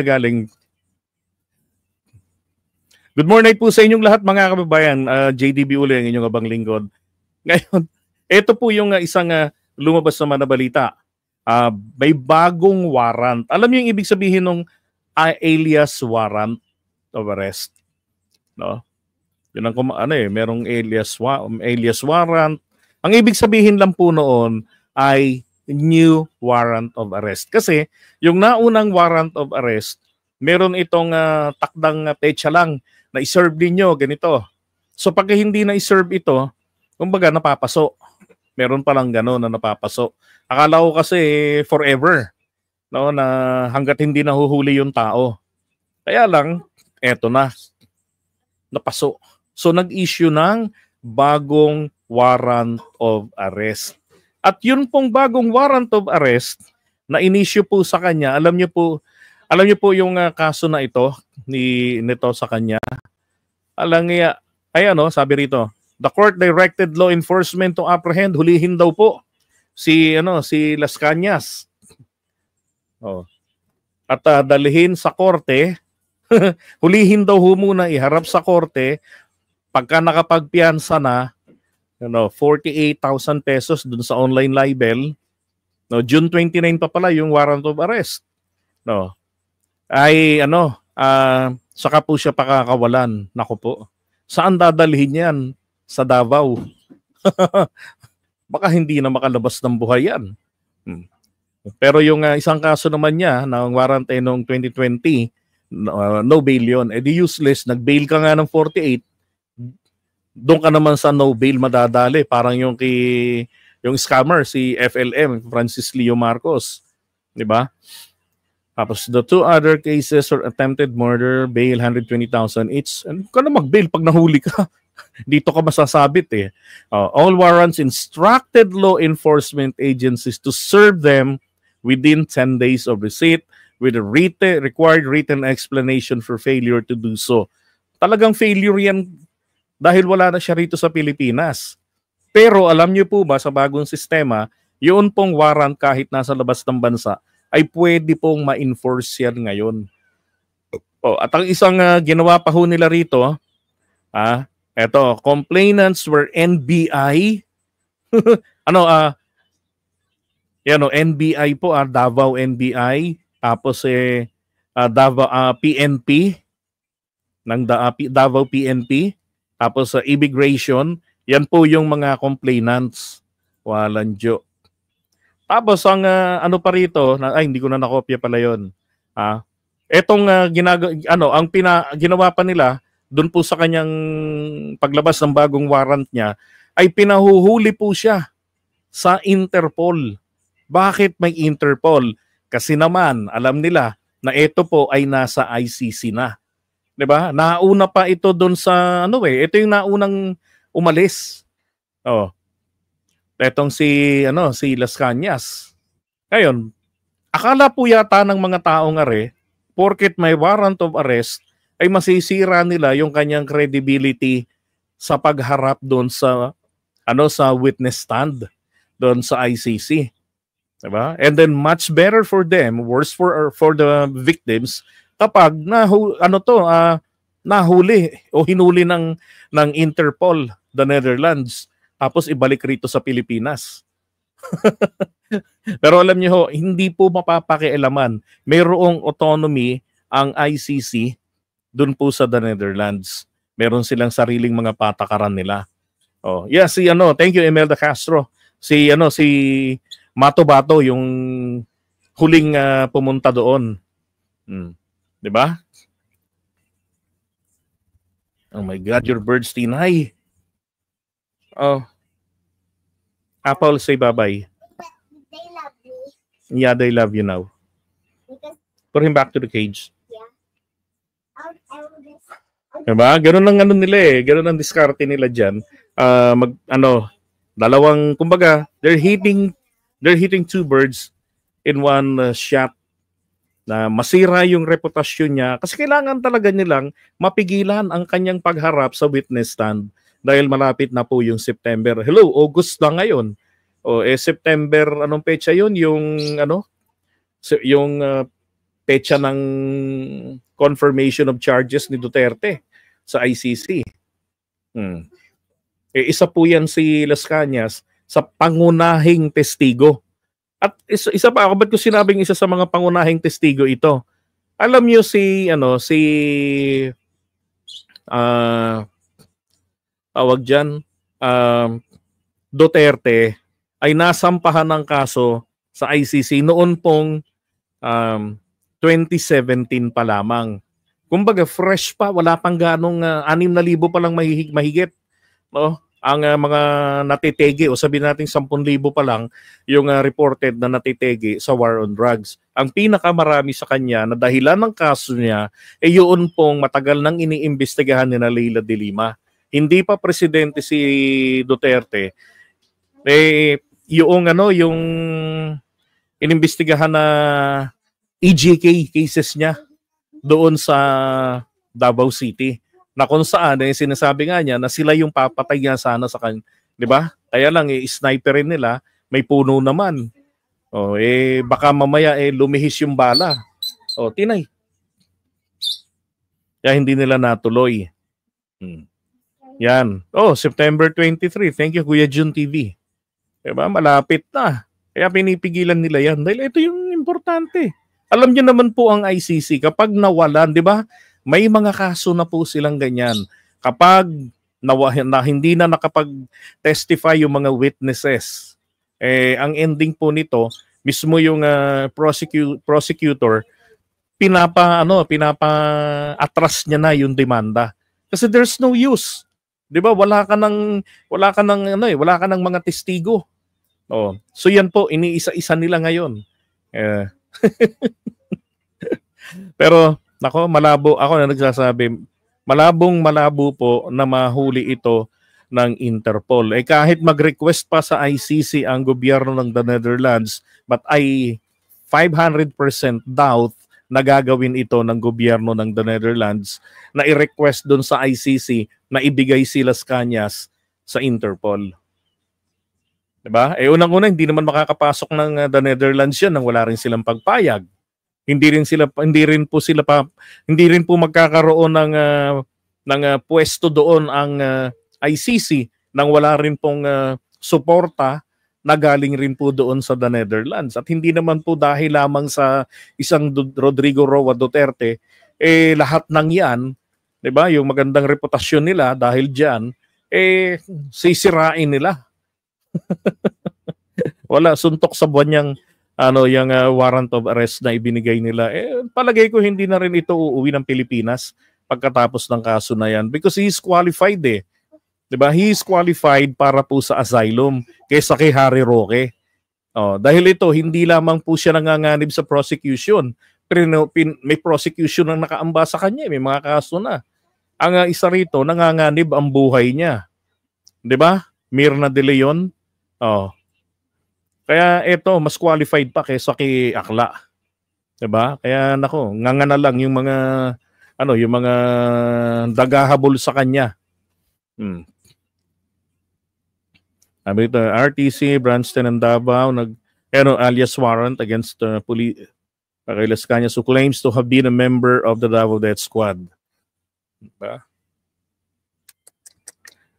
galing. Good morning po sa inyong lahat mga kababayan. JDB uli ang inyong abang lingkod. Ngayon, ito po yung isang lumabas naman na balita. May bagong warrant. Alam niyo yung ibig sabihin ng alias warrant of arrest? No? Yun ang merong alias warrant. Ang ibig sabihin lang po noon ay new warrant of arrest. Kasi yung naunang warrant of arrest, meron itong takdang petsa lang na iserve ninyo ganito. So pag hindi na iserve ito, kumbaga napapaso. Meron palang gano'n na napapaso. Akala ko kasi forever, no, na hangga't hindi nahuhuli yung tao. Kaya lang, eto na, napaso. So nag-issue ng bagong warrant of arrest. At yun pong bagong warrant of arrest na in-issue po sa kanya, alam niyo po yung kaso na ito nito sa kanya. Alam niya, sabi rito, the court directed law enforcement to apprehend, hulihin daw po si Las Cañas. Oh. At dalhin sa korte, hulihin daw muna, iharap sa korte, pagka nakapagpiyansa na, 48,000 pesos dun sa online libel. No, June 29 pa pala yung warrant of arrest. No. Ay saka po siya pakakawalan. Nako po. Saan dadalhin yan? Sa Davao. Baka hindi na makalabas ng buhay yan. Pero yung isang kaso naman niya ng warrant noong 2020, no bail yun. Di useless, nag-bail ka nga ng 48, doon ka naman sa no bail madadali. Parang yung scammer, si FLM, Francis Leo Marcos. Diba? Tapos the two other cases are attempted murder, bail 120,000 each. Ano ka na mag-bail pag nahuli ka? Dito ka masasabit eh. All warrants instructed law enforcement agencies to serve them within 10 days of receipt with a required written explanation for failure to do so. Talagang failure yan dahil wala na siya rito sa Pilipinas. Pero alam niyo po ba sa bagong sistema, yun pong warrant kahit nasa labas ng bansa ay pwede pong ma-enforce yan ngayon. At ang isang ginawa pa ho nila rito, eto, complainants were NBI. NBI po, Davao NBI, tapos Davao PNP ng Davao PNP, tapos immigration. Yan po yung mga complainants. Walang joke. Tapos ang pa rito, hindi ko na nakopya pala yon. Etong ginawa pa nila doon po sa kanyang paglabas ng bagong warrant niya ay pinahuhuli po siya sa Interpol. Bakit may Interpol? Kasi naman alam nila na ito po ay nasa ICC na. 'Di ba? Nauna pa ito doon sa ito yung naunang umalis. Etong si Las Cañas. Ngayon, akala po yata ng mga taong porket may warrant of arrest ay masisira nila yung kanyang credibility sa pagharap doon sa sa witness stand doon sa ICC. Diba? And then much better for them, worse for the victims kapag nahuli o hinuli ng Interpol, the Netherlands, tapos ibalik rito sa Pilipinas. Pero alam niyo ho, hindi po mapapakialaman. Mayroong autonomy ang ICC doon po sa the Netherlands. Meron silang sariling mga patakaran nila. Thank you Imelda Castro. Si Mato Bato yung huling pumunta doon. 'Di ba? Oh my God, your birds tinay. Apple, say bye-bye. They love me. Yeah, they love you now. Because, put him back to the cage. Yeah. Diba? Ganun ang nila eh. Ganun ang diskarte nila dyan. Dalawang, kumbaga, they're hitting two birds in one shot na masira yung reputasyon niya. Kasi kailangan talaga nilang mapigilan ang kanyang pagharap sa witness stand dahil malapit na po yung September. Hello, August na ngayon. September, anong petsa yun? Yung petsa ng confirmation of charges ni Duterte sa ICC. Isa po yan si Las Cañas sa pangunahing testigo. At isa pa, ba't ko sinabing isa sa mga pangunahing testigo ito? Alam niyo si tawag dyan, Duterte ay nasampahan ng kaso sa ICC noon pong 2017 pa lamang. Kumbaga fresh pa, wala pang ganong 6,000 pa lang mahigit. No? Ang mga natitegi o sabihin natin 10,000 pa lang yung reported na natitegi sa war on drugs. Ang pinakamarami sa kanya na dahilan ng kaso niya ay yun pong matagal nang iniimbestigahan ni Leila de Lima. Hindi pa presidente si Duterte, yung inimbestigahan na EJK cases niya doon sa Davao City, na kung saan sinasabi nga niya na sila yung papatay niya sana sa kanya, 'di ba? Kaya lang sniperin nila, may puno naman. Baka mamaya lumihis yung bala. Tinay. Kaya hindi nila natuloy. Yan. September 23. Thank you, Kuya Jun TV. Diba? Malapit na. Kaya pinipigilan nila yan. Dahil ito yung importante. Alam niyo naman po ang ICC, kapag nawalan, di ba? May mga kaso na po silang ganyan. Kapag hindi na nakapag-testify yung mga witnesses, ang ending po nito, mismo yung prosecutor, pinapa-atras niya na yung demanda. Kasi there's no use. 'Di ba? Wala ka ng mga testigo. So yan po, iniisa-isa nila ngayon. Pero nako, malabo ako na nagsasabi, malabo po na mahuli ito ng Interpol. Kahit mag-request pa sa ICC ang gobyerno ng the Netherlands, but I 500% doubt na gagawin ito ng gobyerno ng the Netherlands na i-request doon sa ICC na ibigay si Las Cañas sa Interpol. Diba? Unang-una, hindi naman makakapasok ng the Netherlands yan nang wala rin silang pagpayag. Hindi rin po magkakaroon ng pwesto doon ang ICC nang wala rin pong suporta na galing rin po doon sa the Netherlands. At hindi naman po dahil lamang sa isang Rodrigo Roa Duterte, lahat ng yan, 'di ba? Yung magandang reputasyon nila dahil diyan, sisirain nila. Wala, suntok sa buwan yung warrant of arrest na ibinigay nila. Palagay ko hindi na rin ito uuwi ng Pilipinas pagkatapos ng kaso na yan because he is qualified eh. 'Di ba? He is qualified para po sa asylum kaysa kay Harry Roque. Dahil ito hindi lamang po siya nanganganib sa prosecution, pero may prosecution ang nakaamba sa kanya, may mga kaso na. Ang isa rito nanganganib ang buhay niya. 'Di ba? Mirna De Leon. Kaya ito mas qualified pa kaysa kay Akla. 'Di ba? Kaya nako, nganga na lang yung mga dagahabol sa kanya. Sabi ito, RTC, Branston and Davao, alias warrant against kay Las Cañas who claims to have been a member of the Davao Death Squad. Diba?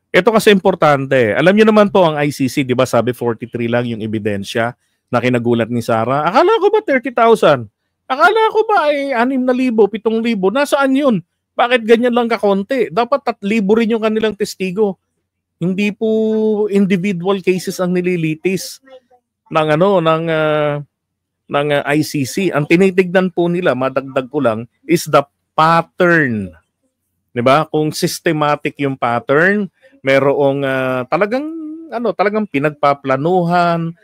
Ito kasi importante. Alam niyo naman po ang ICC, di ba sabi 43 lang yung ebidensya na kinagulat ni Sarah. Akala ko ba 30,000? Akala ko ba 6,000, 7,000? Nasaan yun? Bakit ganyan lang kakonti? Dapat 3,000 rin yung kanilang testigo. Hindi po individual cases ang nililitis ng ICC. Ang tinitignan po nila, madagdag ko lang, is the pattern. 'Di ba? Kung systematic yung pattern, merong talagang pinagpaplanuhan,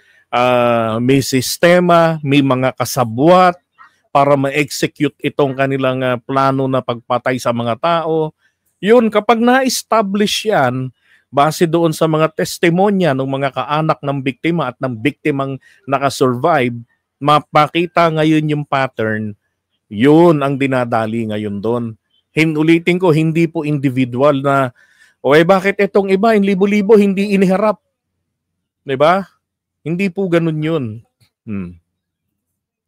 may sistema, may mga kasabwat para ma-execute itong kanilang plano na pagpatay sa mga tao. Yun, kapag na-establish yan, base doon sa mga testimonya ng mga kaanak ng biktima at ng biktimang nakasurvive, mapakita ngayon yung pattern, yun ang dinadali ngayon doon. Ulitin ko, hindi po individual na, bakit itong iba, yung libo-libo, hindi iniharap? Diba? Hindi po ganun yun.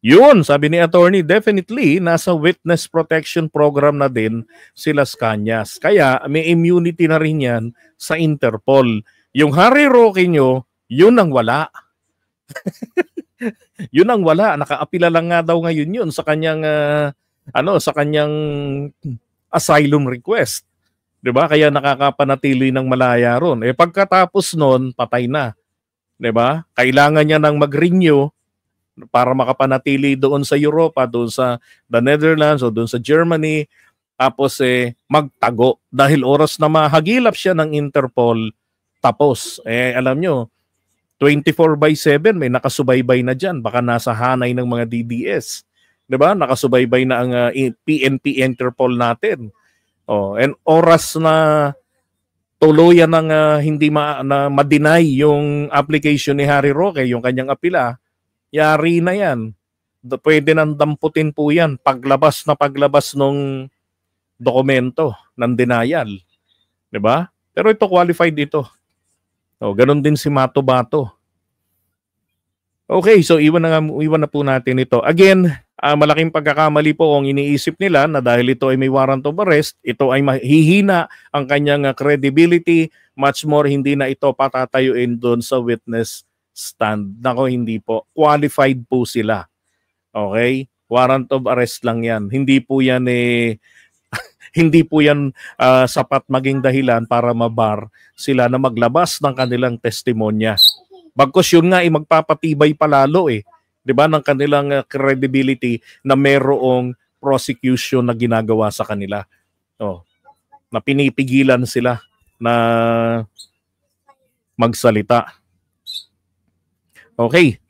Yun, sabi ni attorney, definitely nasa witness protection program na din si Las Cañas. Kaya may immunity na rin yan sa Interpol. Yung Harry Roque nyo, yun ang wala. Yun ang wala. Nakaapila lang nga daw ngayon yun sa kanyang sa kanyang asylum request. 'Di ba? Kaya nakakapanatili ng malaya ron. Eh pagkatapos noon, patay na. 'Di ba? Kailangan niya nang mag-renew para makapanatili doon sa Europa, doon sa the Netherlands o doon sa Germany. Tapos magtago dahil oras na mahagilap siya ng Interpol, tapos alam nyo, 24/7 may nakasubaybay na dyan. Baka nasa hanay ng mga DDS. 'Di ba? Nakasubaybay na ang PNP Interpol natin. Oh, and oras na tuluyan ng hindi na ma-deny yung application ni Harry Roque, yung kanyang apila, yari na yan. Pwede nang damputin po yan paglabas nung dokumento ng denial. 'Di ba? Pero ito qualified ito. Oh, ganun din si Mato Bato. Okay, so iwan na po natin ito. Again, malaking pagkakamali po kung iniisip nila na dahil ito ay may warrant of arrest, ito ay mahihina ang kanyang credibility, much more hindi na ito patatayuin doon sa witness stand. Nako, hindi po. Qualified po sila. Okay? Warrant of arrest lang yan. Hindi po yan hindi po yan sapat maging dahilan para mabar sila na maglabas ng kanilang testimonya. Bagkus yun nga magpapatibay palalo 'di ba, ng kanilang credibility na merong prosecution na ginagawa sa kanila. Na pinipigilan sila na magsalita. Okay.